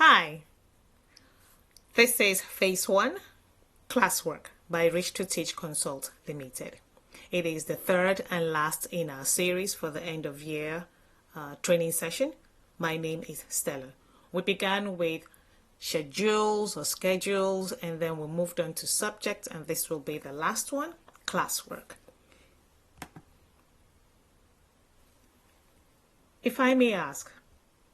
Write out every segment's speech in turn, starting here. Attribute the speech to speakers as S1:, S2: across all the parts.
S1: Hi, this is Phase 1, Classwork by Reach to Teach Consult Limited. It is the third and last in our series for the end of year training session. My name is Stella. We began with schedules, and then we moved on to subjects, and this will be the last one, classwork. If I may ask,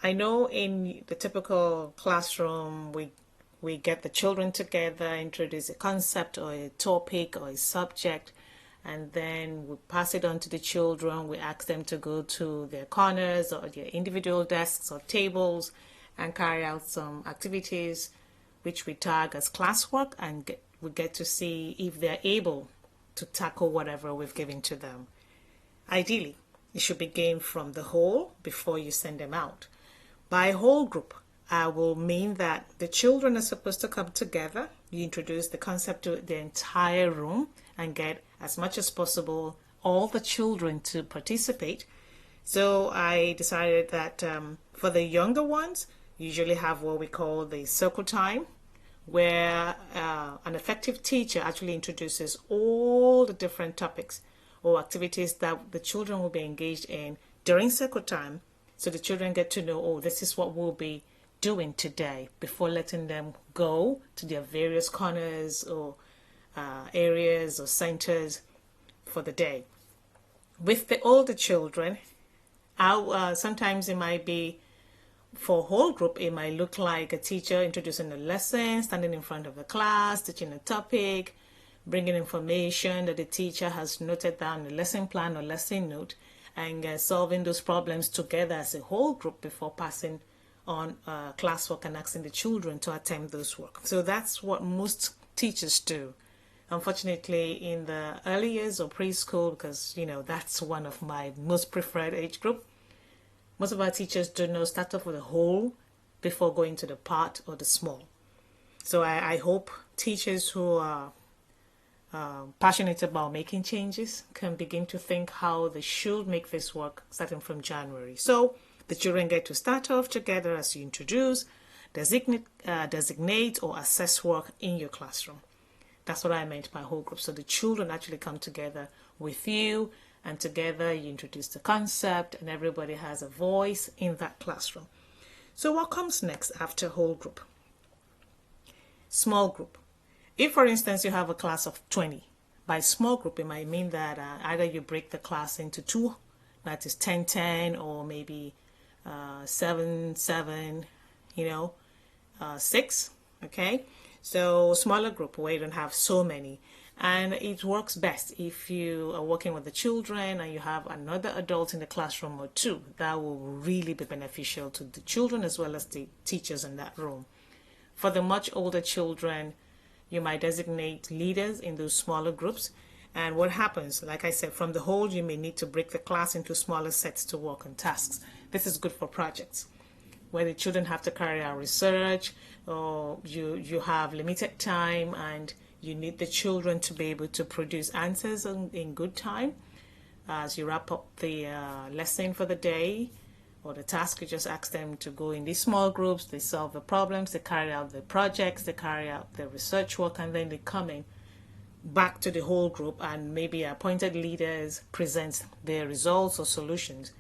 S1: I know in the typical classroom we get the children together, introduce a concept or a topic or a subject, and then we pass it on to the children. We ask them to go to their corners or their individual desks or tables and carry out some activities which we tag as classwork, and we get to see if they're able to tackle whatever we've given to them. Ideally, it should begin from the whole before you send them out. By whole group, I will mean that the children are supposed to come together. You introduce the concept to the entire room and get as much as possible all the children to participate. So I decided that for the younger ones, usually have what we call the circle time, where an effective teacher actually introduces all the different topics or activities that the children will be engaged in during circle time. So the children get to know, oh, this is what we'll be doing today, before letting them go to their various corners or areas or centers for the day. With the older children, sometimes it might be, for a whole group, it might look like a teacher introducing a lesson, standing in front of a class, teaching a topic, bringing information that the teacher has noted down in a lesson plan or lesson note, and solving those problems together as a whole group before passing on classwork and asking the children to attempt those work. So that's what most teachers do. Unfortunately, in the early years of preschool, because that's one of my most preferred age group, most of our teachers do not start off with a whole before going to the part or the small. So I hope teachers who are passionate about making changes can begin to think how they should make this work starting from January. So the children get to start off together as you introduce, designate or assess work in your classroom. That's what I meant by whole group. So the children actually come together with you, and together you introduce the concept, and everybody has a voice in that classroom. So what comes next after whole group? Small group. If, for instance, you have a class of 20, by small group, it might mean that either you break the class into two, that is 10-10, or maybe 7-7, 6, okay? So smaller group where you don't have so many. And it works best if you are working with the children and you have another adult in the classroom or two. That will really be beneficial to the children as well as the teachers in that room. For the much older children, you might designate leaders in those smaller groups. And what happens, like I said, from the whole, you may need to break the class into smaller sets to work on tasks. This is good for projects where the children have to carry out research, or you have limited time and you need the children to be able to produce answers in good time. As you wrap up the lesson for the day or the task, you just ask them to go in these small groups. They solve the problems, they carry out the projects, they carry out the research work, and then they come in back to the whole group, and maybe appointed leaders present their results or solutions.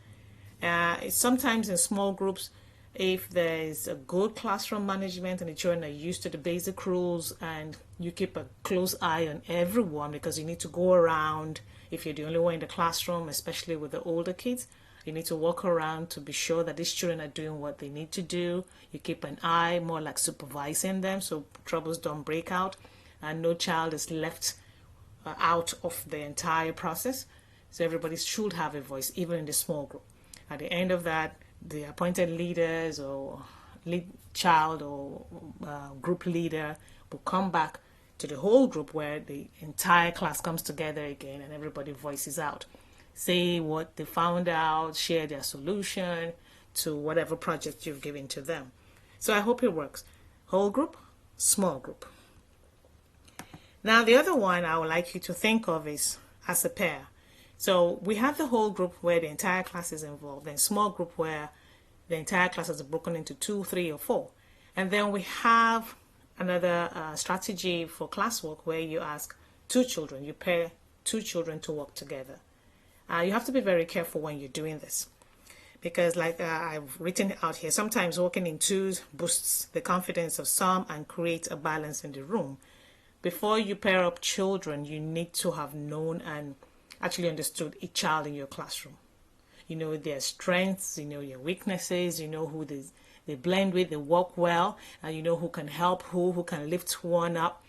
S1: Sometimes in small groups, if there is a good classroom management and the children are used to the basic rules, and you keep a close eye on everyone, because you need to go around. If you're the only one in the classroom, especially with the older kids, you need to walk around to be sure that these children are doing what they need to do. You keep an eye, more like supervising them, so troubles don't break out and no child is left out of the entire process. So everybody should have a voice, even in the small group. At the end of that, the appointed leaders or lead child or group leader will come back to the whole group, where the entire class comes together again and everybody voices out, say what they found out, share their solution to whatever project you've given to them. So I hope it works. Whole group, small group. Now the other one I would like you to think of is as a pair. So we have the whole group where the entire class is involved, then small group where the entire class is broken into 2, 3, or 4. And then we have another strategy for classwork where you ask two children, you pair two children to work together. You have to be very careful when you're doing this because like I've written out here, sometimes working in twos boosts the confidence of some and creates a balance in the room. Before you pair up children, you need to have known and actually understood each child in your classroom. You know their strengths, you know your weaknesses, you know who they blend with, they work well, and you know who can help who can lift one up.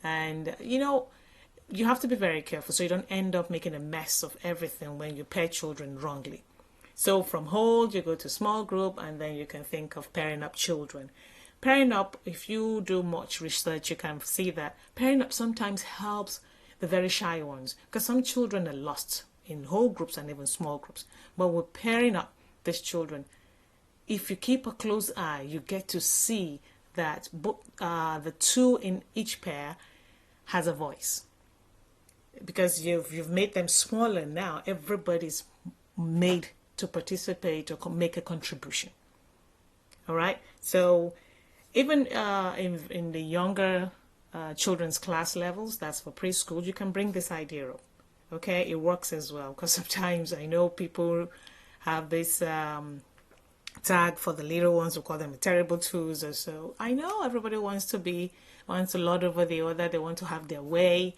S1: And you have to be very careful so you don't end up making a mess of everything when you pair children wrongly. So from whole, you go to small group, and then you can think of pairing up children. Pairing up, if you do much research, you can see that pairing up sometimes helps the very shy ones because some children are lost in whole groups and even small groups. But with pairing up these children, if you keep a close eye, you get to see that the two in each pair has a voice. Because you've made them smaller now, everybody's made to participate or make a contribution. All right. So even in the younger children's class levels, that's for preschool, you can bring this idea up. Okay, it works as well because sometimes I know people have this tag for the little ones, we call them terrible twos or so. I know everybody wants to lord over the other, they want to have their way.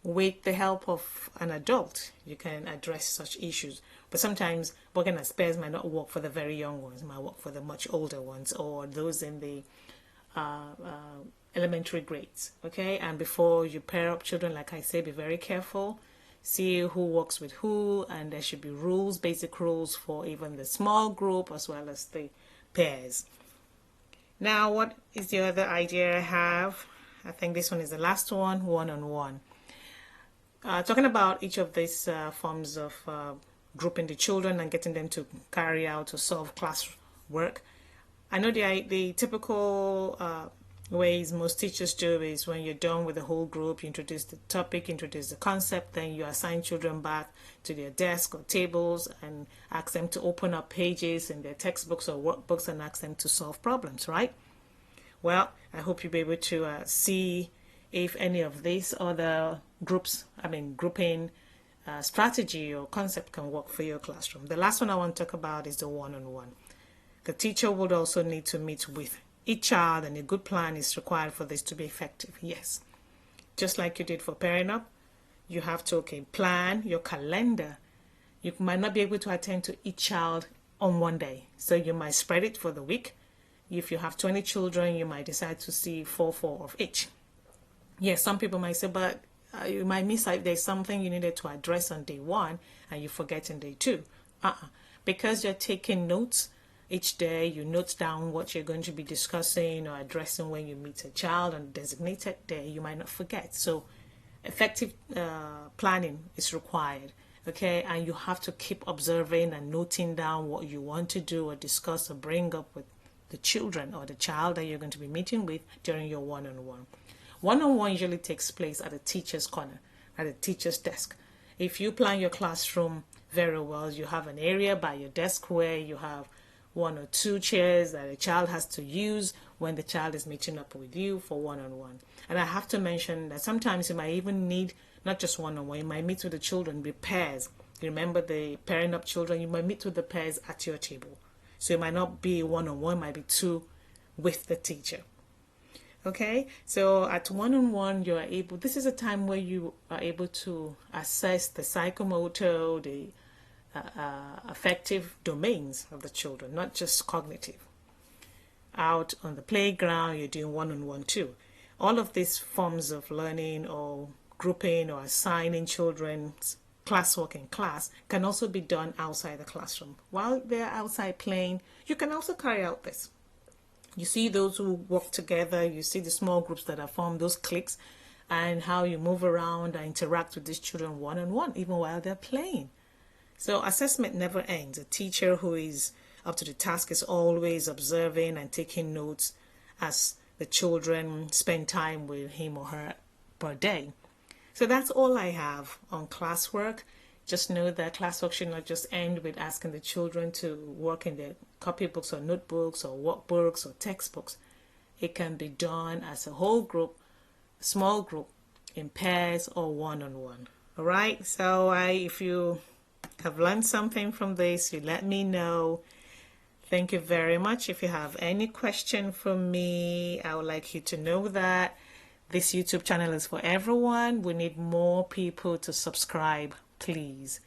S1: With the help of an adult, you can address such issues. But sometimes working as pairs might not work for the very young ones, it might work for the much older ones or those in the elementary grades. Okay, and before you pair up children, like I say, be very careful. See who works with who, and there should be rules, basic rules for even the small group as well as the pairs. Now, what is the other idea I have? I think this one is the last one, one-on-one. Talking about each of these forms of grouping the children and getting them to carry out or solve class work. I know the typical ways most teachers do is when you're done with the whole group, you introduce the topic, introduce the concept, then you assign children back to their desk or tables and ask them to open up pages in their textbooks or workbooks and ask them to solve problems, right? Well, I hope you'll be able to see if any of these other grouping strategy or concept can work for your classroom. The last one I want to talk about is the one-on-one. The teacher would also need to meet with each child, and a good plan is required for this to be effective. Yes, just like you did for pairing up, you have to plan your calendar. You might not be able to attend to each child on one day, so you might spread it for the week. If you have 20 children, you might decide to see four of each. Yes, some people might say, but you might miss out if there's something you needed to address on day one and you forget on day two. Because you're taking notes each day, you note down what you're going to be discussing or addressing when you meet a child on a designated day, you might not forget. So effective planning is required. Okay, and you have to keep observing and noting down what you want to do or discuss or bring up with the children or the child that you're going to be meeting with during your one-on-one. One-on-one usually takes place at a teacher's corner, at a teacher's desk. If you plan your classroom very well, you have an area by your desk where you have one or two chairs that a child has to use when the child is meeting up with you for one-on-one. And I have to mention that sometimes you might even need not just one-on-one, you might meet with the children with pairs. You remember the pairing up children, you might meet with the pairs at your table. So it might not be one-on-one, it might be two with the teacher. Okay, so at one-on-one, this is a time where you are able to assess the psychomotor, the affective domains of the children, not just cognitive. Out on the playground, you're doing one-on-one too. All of these forms of learning or grouping or assigning children's classwork in class can also be done outside the classroom. While they're outside playing, you can also carry out this. You see those who work together, you see the small groups that are formed, those cliques, and how you move around and interact with these children one-on-one, even while they're playing. So assessment never ends. A teacher who is up to the task is always observing and taking notes as the children spend time with him or her per day. So that's all I have on classwork. Just know that classwork should not just end with asking the children to work in their copybooks or notebooks or workbooks or textbooks. It can be done as a whole group, small group, in pairs, or one-on-one. All right, so if you have learned something from this, you let me know. Thank you very much. If you have any question for me, I would like you to know that this YouTube channel is for everyone. We need more people to subscribe, please.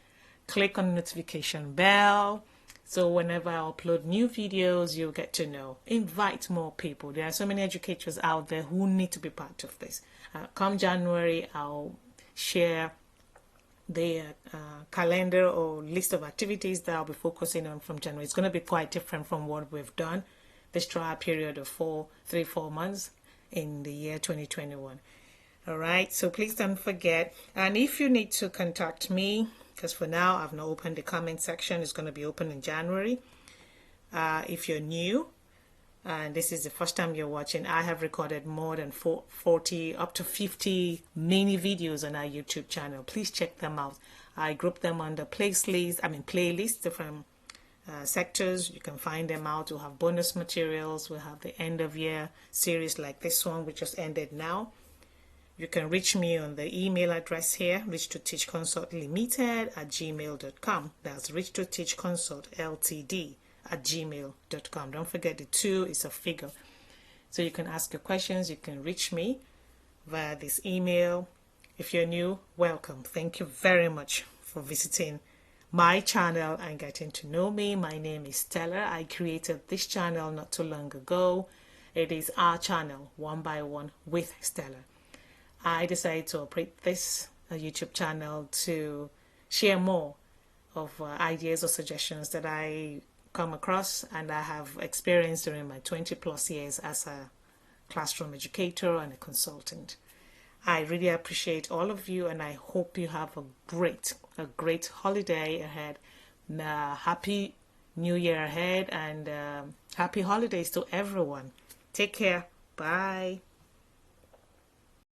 S1: Click on the notification bell, so whenever I upload new videos, you'll get to know. Invite more people. There are so many educators out there who need to be part of this. Come January, I'll share the calendar or list of activities that I'll be focusing on from January. It's going to be quite different from what we've done this trial period of 4 months in the year 2021. All right, so please don't forget. And if you need to contact me, because for now I've not opened the comment section, it's going to be open in January. If you're new and this is the first time you're watching, I have recorded more than 40 up to 50 mini videos on our YouTube channel. Please check them out. I group them under playlists, different sectors. You can find them out. We'll have bonus materials. We'll have the end of year series like this one, which just ended now. You can reach me on the email address here, reach2teachconsultlimited@gmail.com. That's reach2teachconsultltd@gmail.com. Don't forget the 2 is a figure. So you can ask your questions. You can reach me via this email. If you're new, welcome. Thank you very much for visiting my channel and getting to know me. My name is Stella. I created this channel not too long ago. It is our channel, One by One with Stella. I decided to operate this YouTube channel to share more of ideas or suggestions that I come across and I have experienced during my 20+ years as a classroom educator and a consultant. I really appreciate all of you, and I hope you have a great holiday ahead. Happy New Year ahead, and happy holidays to everyone. Take care. Bye.